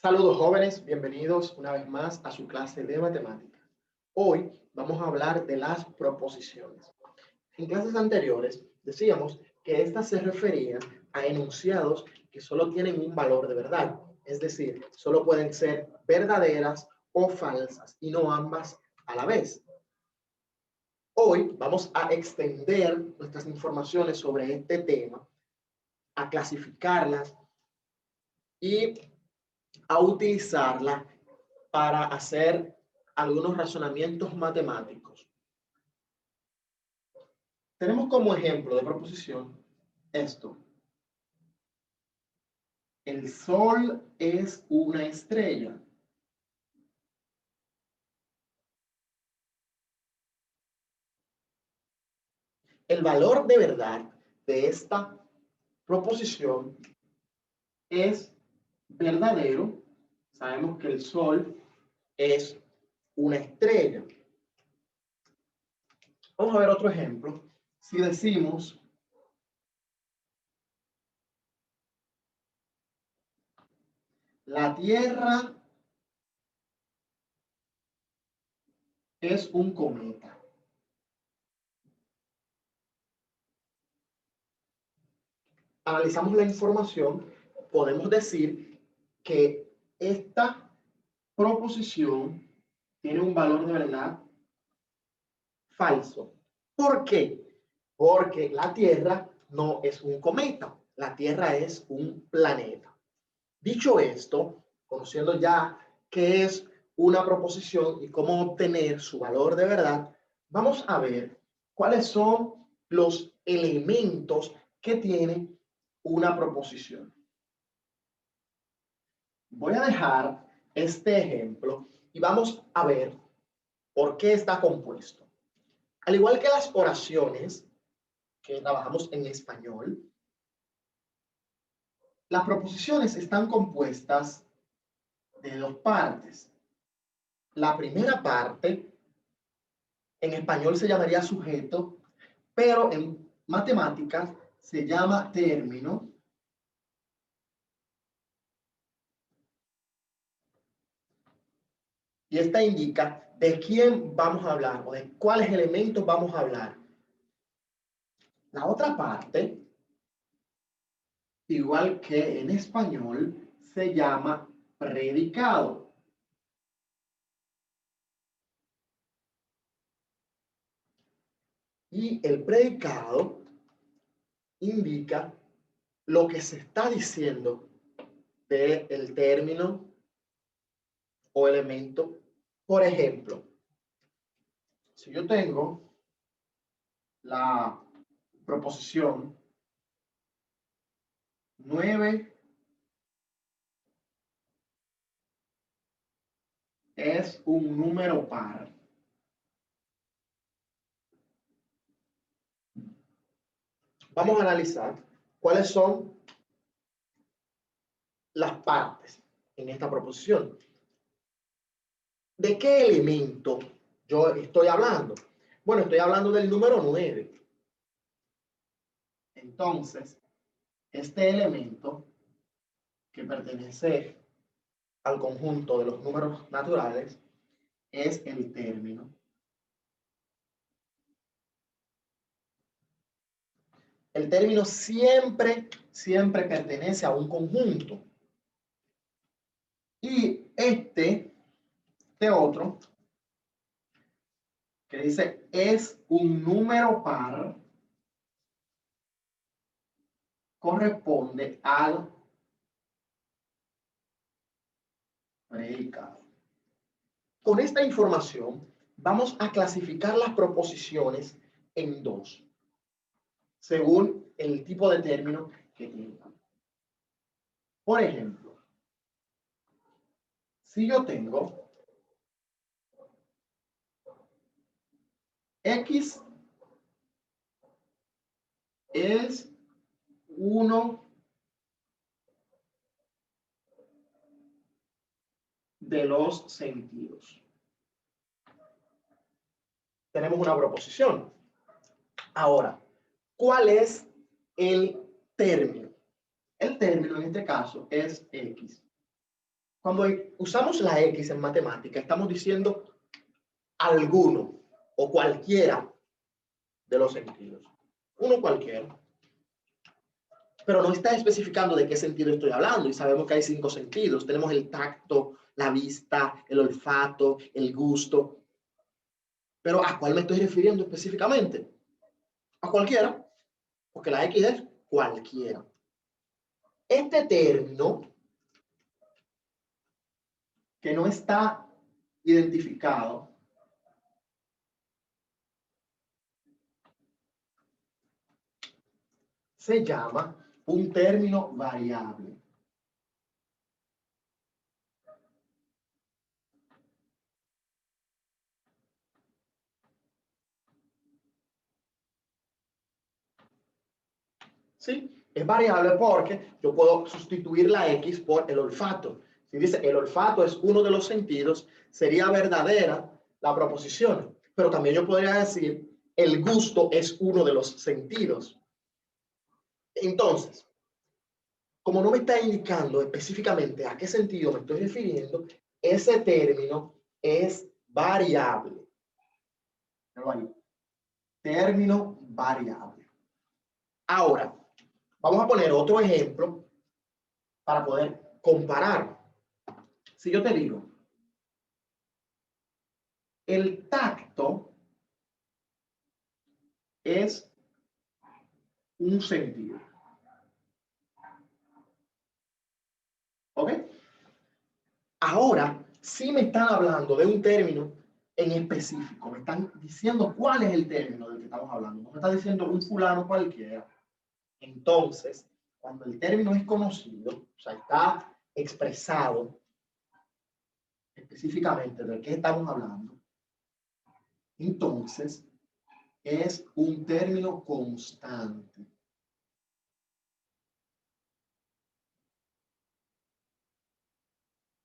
Saludos jóvenes, bienvenidos una vez más a su clase de matemáticas. Hoy vamos a hablar de las proposiciones. En clases anteriores decíamos que estas se referían a enunciados que solo tienen un valor de verdad, es decir, solo pueden ser verdaderas o falsas y no ambas a la vez. Hoy vamos a extender nuestras informaciones sobre este tema, a clasificarlas y a utilizarla para hacer algunos razonamientos matemáticos. Tenemos como ejemplo de proposición esto. El Sol es una estrella. El valor de verdad de esta proposición es verdadero. Sabemos que el Sol es una estrella. Vamos a ver otro ejemplo. Si decimos la Tierra es un cometa. Analizamos la información, podemos decir que esta proposición tiene un valor de verdad falso. ¿Por qué? Porque la Tierra no es un cometa, la Tierra es un planeta. Dicho esto, conociendo ya qué es una proposición y cómo obtener su valor de verdad, vamos a ver cuáles son los elementos que tiene una proposición. Voy a dejar este ejemplo y vamos a ver por qué está compuesto. Al igual que las oraciones que trabajamos en español, las proposiciones están compuestas de dos partes. La primera parte, en español se llamaría sujeto, pero en matemáticas se llama término. Y esta indica de quién vamos a hablar o de cuáles elementos vamos a hablar. La otra parte, igual que en español, se llama predicado. Y el predicado indica lo que se está diciendo del término o elemento. Por ejemplo, si yo tengo la proposición 9 es un número par. Vamos a analizar cuáles son las partes en esta proposición. ¿De qué elemento yo estoy hablando? Bueno, estoy hablando del número 9. Entonces, este elemento que pertenece al conjunto de los números naturales es el término. El término siempre pertenece a un conjunto. Y este otro, que dice es un número par, corresponde al predicado. Con esta información vamos a clasificar las proposiciones en dos, según el tipo de término que tengan. Por ejemplo, si yo tengo X es uno de los sentidos. Tenemos una proposición. Ahora, ¿cuál es el término? El término en este caso es X. Cuando usamos la X en matemática, estamos diciendo alguno o cualquiera de los sentidos. Uno cualquiera. Pero no está especificando de qué sentido estoy hablando, y sabemos que hay 5 sentidos. Tenemos el tacto, la vista, el olfato, el gusto. Pero ¿a cuál me estoy refiriendo específicamente? A cualquiera, porque la X es cualquiera. Este término, que no está identificado, se llama un término variable. ¿Sí? Es variable porque yo puedo sustituir la X por el olfato. Si dice el olfato es uno de los sentidos, sería verdadera la proposición. Pero también yo podría decir el gusto es uno de los sentidos. Entonces, como no me está indicando específicamente a qué sentido me estoy refiriendo, ese término es variable. Término variable. Ahora, vamos a poner otro ejemplo para poder comparar. Si yo te digo, el tacto es un sentido. ¿Ok? Ahora, sí me están hablando de un término en específico. Me están diciendo cuál es el término del que estamos hablando. No me está diciendo un fulano cualquiera. Entonces, cuando el término es conocido, o sea, está expresado específicamente de qué estamos hablando, entonces es un término constante.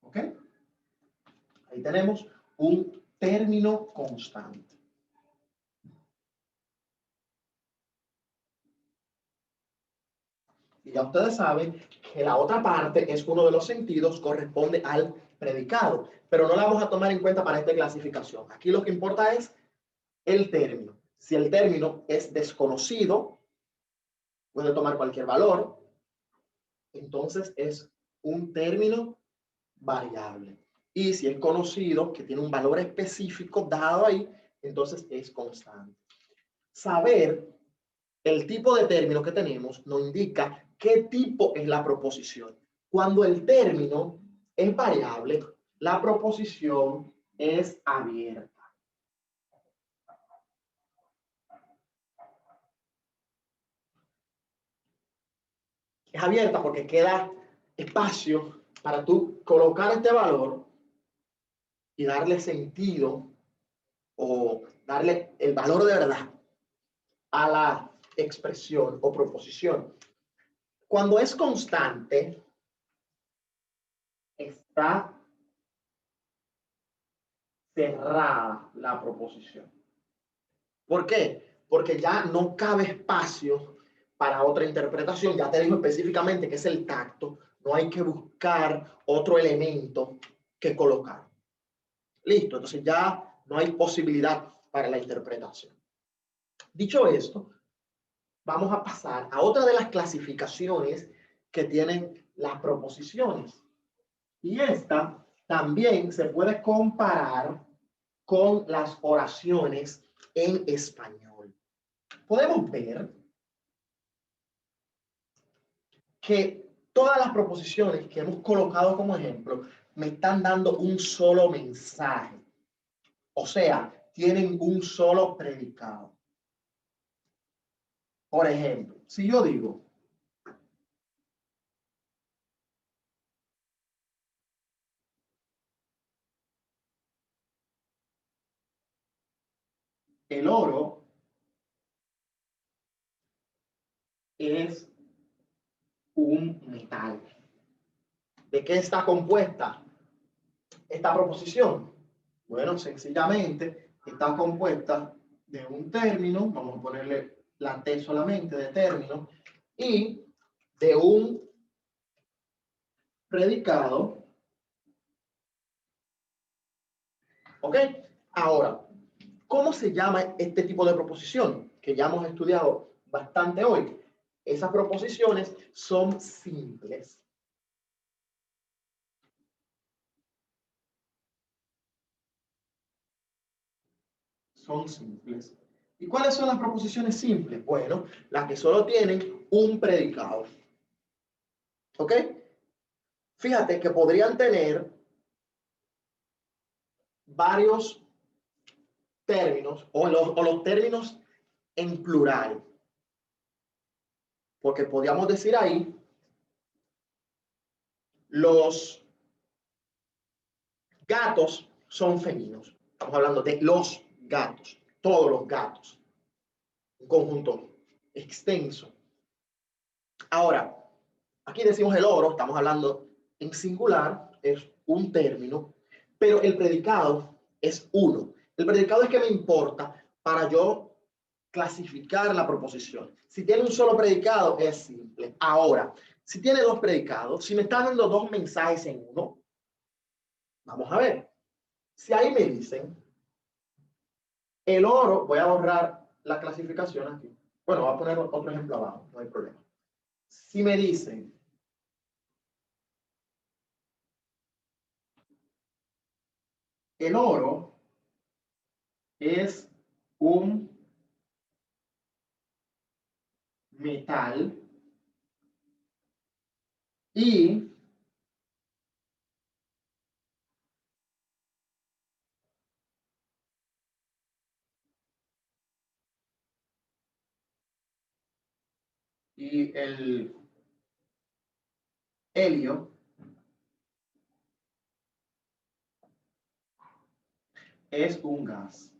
¿Ok? Ahí tenemos un término constante. Y ya ustedes saben que la otra parte es uno de los sentidos, corresponde al predicado, pero no la vamos a tomar en cuenta para esta clasificación. Aquí lo que importa es el término. Si el término es desconocido, puede tomar cualquier valor, entonces es un término variable. Y si es conocido, que tiene un valor específico dado ahí, entonces es constante. Saber el tipo de término que tenemos nos indica qué tipo es la proposición. Cuando el término es variable, la proposición es abierta. Es abierta porque queda espacio para tú colocar este valor y darle sentido o darle el valor de verdad a la expresión o proposición. Cuando es constante, está cerrada la proposición. ¿Por qué? Porque ya no cabe espacio para otra interpretación. Ya te digo específicamente que es el tacto. No hay que buscar otro elemento que colocar. Listo, entonces ya no hay posibilidad para la interpretación. Dicho esto, vamos a pasar a otra de las clasificaciones que tienen las proposiciones. Y esta también se puede comparar con las oraciones en español. Podemos ver que todas las proposiciones que hemos colocado como ejemplo me están dando un solo mensaje. O sea, tienen un solo predicado. Por ejemplo, si yo digo, el oro es un metal. ¿De qué está compuesta esta proposición? Bueno, sencillamente está compuesta de un término, vamos a ponerle la T solamente de término, y de un predicado ¿Ok? Ahora, ¿cómo se llama este tipo de proposición? Que ya hemos estudiado bastante hoy. Esas proposiciones son simples. Son simples. ¿Y cuáles son las proposiciones simples? Bueno, las que solo tienen un predicado. ¿Ok? Fíjate que podrían tener varios términos o los términos en plural. Porque podríamos decir ahí, los gatos son felinos. Estamos hablando de los gatos, todos los gatos. Un conjunto extenso. Ahora, aquí decimos el oro, estamos hablando en singular, es un término, pero el predicado es uno. El predicado es que me importa para yo clasificar la proposición. Si tiene un solo predicado, es simple. Ahora, si tiene dos predicados, si me está dando dos mensajes en uno, vamos a ver. Si ahí me dicen, el oro, voy a borrar la clasificación aquí. Bueno, voy a poner otro ejemplo abajo, no hay problema. Si me dicen, el oro es un metal y el helio es un gas.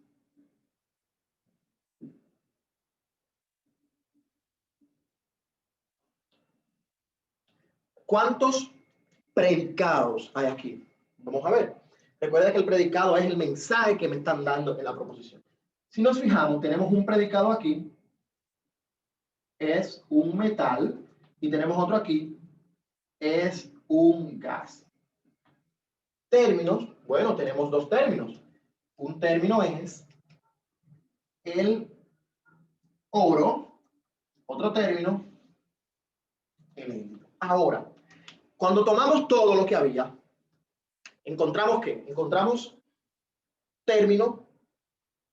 ¿Cuántos predicados hay aquí? Vamos a ver. Recuerda que el predicado es el mensaje que me están dando en la proposición. Si nos fijamos, tenemos un predicado aquí, es un metal, y tenemos otro aquí, es un gas. Términos, bueno, tenemos dos términos. Un término es el oro, otro término, el helio. Ahora, cuando tomamos todo lo que había, encontramos ¿qué? Encontramos término,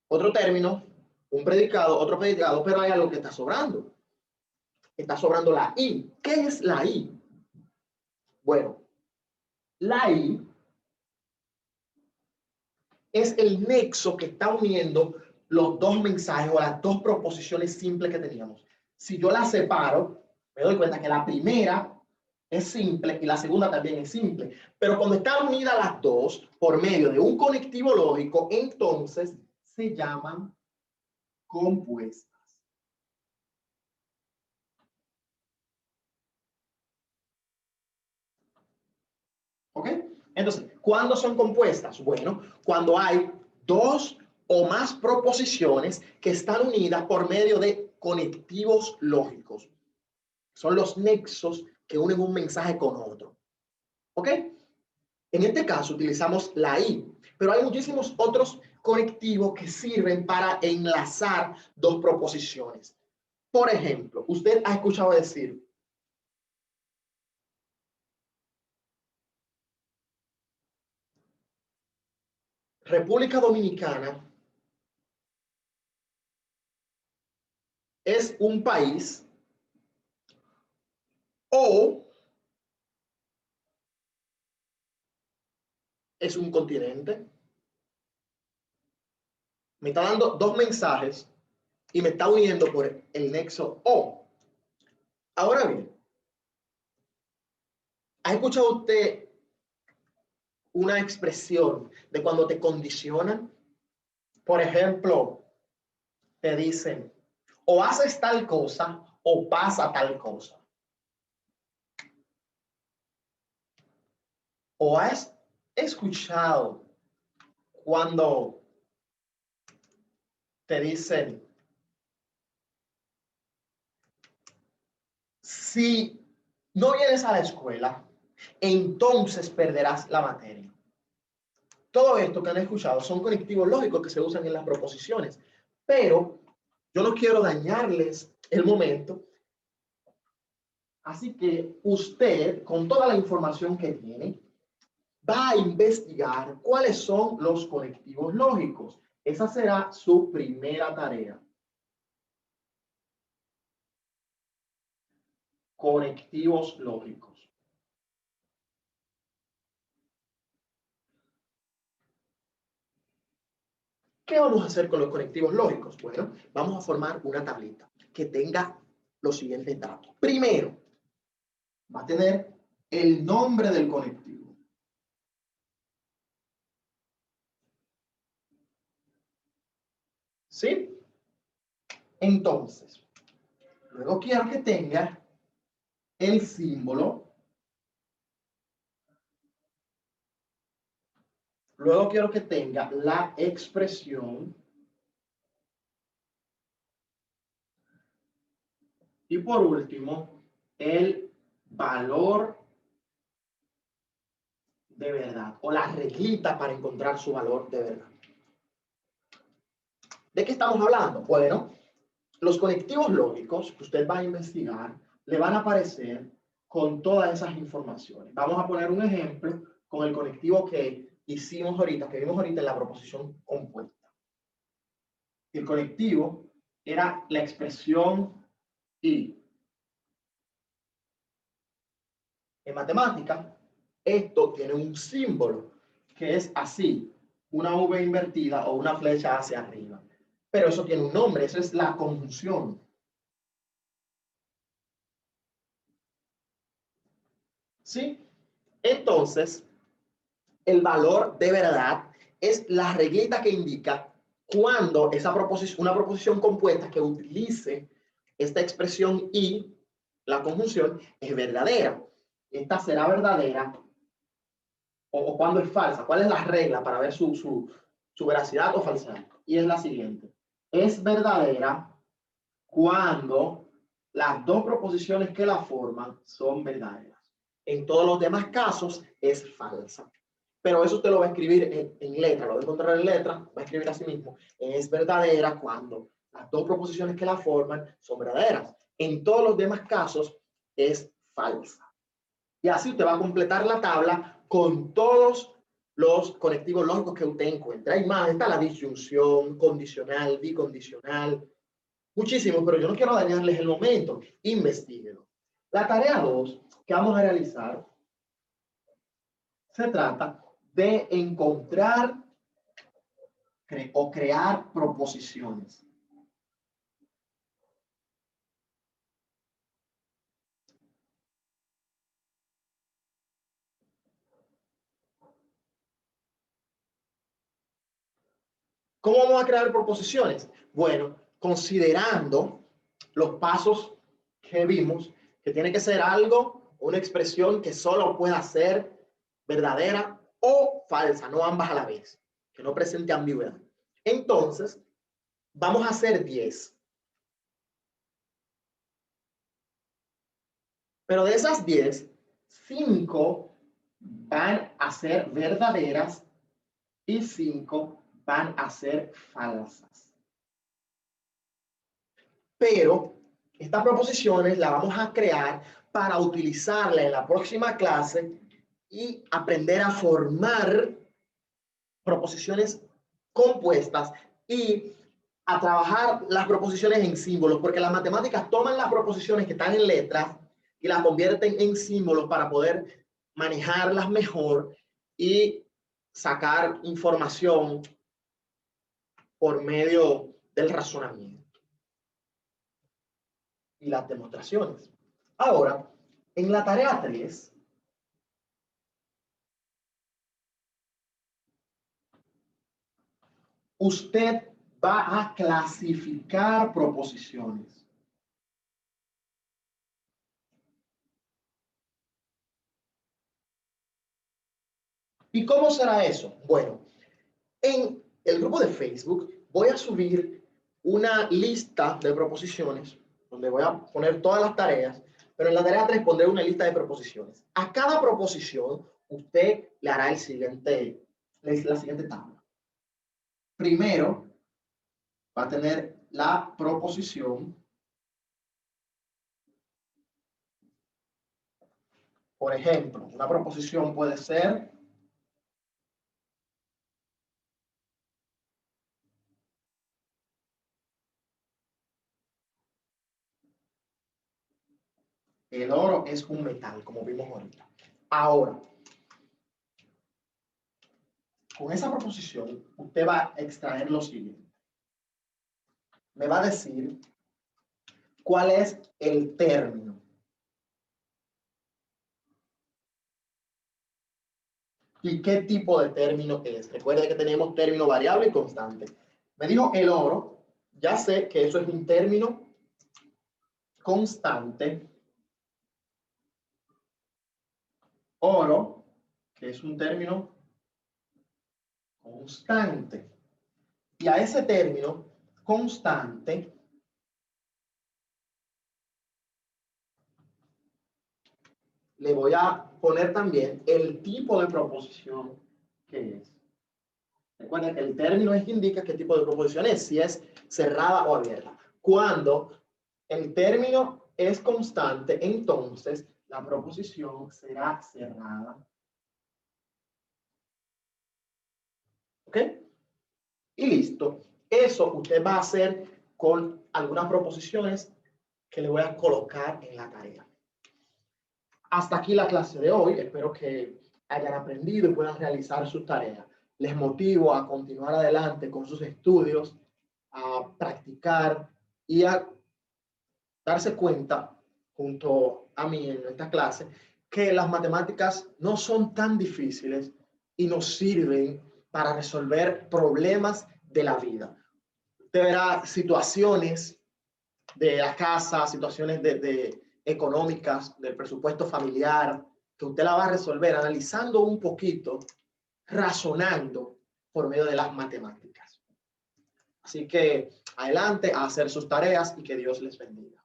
otro término, un predicado, otro predicado, pero hay algo que está sobrando. Está sobrando la I. ¿Qué es la I? Bueno, la I es el nexo que está uniendo los dos mensajes o las dos proposiciones simples que teníamos. Si yo las separo, me doy cuenta que la primera es simple y la segunda también es simple. Pero cuando están unidas las dos por medio de un conectivo lógico, entonces se llaman compuestas. ¿Ok? Entonces, ¿cuándo son compuestas? Bueno, cuando hay dos o más proposiciones que están unidas por medio de conectivos lógicos. Son los nexos que unen un mensaje con otro. ¿Ok? En este caso utilizamos la I, pero hay muchísimos otros conectivos que sirven para enlazar dos proposiciones. Por ejemplo, usted ha escuchado decir, República Dominicana es un país o es un continente. Me está dando dos mensajes y me está uniendo por el nexo O. Ahora bien, ¿ha escuchado usted una expresión de cuando te condicionan? Por ejemplo, te dicen, o haces tal cosa o pasa tal cosa. O has escuchado cuando te dicen, si no vienes a la escuela, entonces perderás la materia. Todo esto que han escuchado son conectivos lógicos que se usan en las proposiciones, pero yo no quiero dañarles el momento, así que usted, con toda la información que tiene, va a investigar cuáles son los conectivos lógicos. Esa será su primera tarea. Conectivos lógicos. ¿Qué vamos a hacer con los conectivos lógicos? Bueno, vamos a formar una tablita que tenga los siguientes datos. Primero, va a tener el nombre del conectivo. ¿Sí? Entonces, luego quiero que tenga el símbolo. Luego quiero que tenga la expresión. Y por último, el valor de verdad o la reglita para encontrar su valor de verdad. ¿De qué estamos hablando? Bueno, los conectivos lógicos que usted va a investigar le van a aparecer con todas esas informaciones. Vamos a poner un ejemplo con el conectivo que hicimos ahorita, que vimos ahorita en la proposición compuesta. El conectivo era la expresión y. En matemática, esto tiene un símbolo que es así, una V invertida o una flecha hacia arriba. Pero eso tiene un nombre, eso es la conjunción. ¿Sí? Entonces, el valor de verdad es la reglita que indica cuando una proposición compuesta que utilice esta expresión y la conjunción es verdadera. Esta será verdadera o cuando es falsa. ¿Cuál es la regla para ver su veracidad o falsedad? Y es la siguiente. Es verdadera cuando las dos proposiciones que la forman son verdaderas. En todos los demás casos es falsa. Pero eso usted lo va a escribir en letra, lo va a encontrar en letra, va a escribir así mismo. Es verdadera cuando las dos proposiciones que la forman son verdaderas. En todos los demás casos es falsa. Y así usted va a completar la tabla con todos los conectivos lógicos que usted encuentre. Hay más, está la disyunción, condicional, bicondicional, muchísimos, pero yo no quiero dañarles el momento. Investíguelo. La tarea 2 que vamos a realizar se trata de encontrar o crear proposiciones. ¿Cómo vamos a crear proposiciones? Bueno, considerando los pasos que vimos, que tiene que ser algo, una expresión que solo pueda ser verdadera o falsa, no ambas a la vez, que no presente ambigüedad. Entonces, vamos a hacer 10. Pero de esas 10, 5 van a ser verdaderas y 5 van a ser falsas. Pero estas proposiciones las vamos a crear para utilizarla en la próxima clase y aprender a formar proposiciones compuestas y a trabajar las proposiciones en símbolos, porque las matemáticas toman las proposiciones que están en letras y las convierten en símbolos para poder manejarlas mejor y sacar información por medio del razonamiento y las demostraciones. Ahora, en la tarea 3, usted va a clasificar proposiciones. ¿Y cómo será eso? Bueno, en el grupo de Facebook voy a subir una lista de proposiciones donde voy a poner todas las tareas, pero en la tarea 3 pondré una lista de proposiciones. A cada proposición usted le hará el siguiente la siguiente tabla. Primero va a tener la proposición. Por ejemplo, una proposición puede ser el oro es un metal, como vimos ahorita. Ahora, con esa proposición, usted va a extraer lo siguiente. Me va a decir cuál es el término. ¿Y qué tipo de término es? Recuerde que tenemos término variable y constante. Me dijo el oro, ya sé que eso es un término constante. Oro, que es un término constante. Y a ese término constante le voy a poner también el tipo de proposición que es. Recuerden que el término es que indica qué tipo de proposición es, si es cerrada o abierta. Cuando el término es constante, entonces la proposición será cerrada. ¿Ok? Y listo. Eso usted va a hacer con algunas proposiciones que le voy a colocar en la tarea. Hasta aquí la clase de hoy. Espero que hayan aprendido y puedan realizar sus tareas. Les motivo a continuar adelante con sus estudios, a practicar y a darse cuenta, junto a mí en esta clase, que las matemáticas no son tan difíciles y nos sirven para resolver problemas de la vida. Usted verá situaciones de la casa, situaciones económicas, del presupuesto familiar, que usted la va a resolver analizando un poquito, razonando por medio de las matemáticas. Así que adelante a hacer sus tareas y que Dios les bendiga.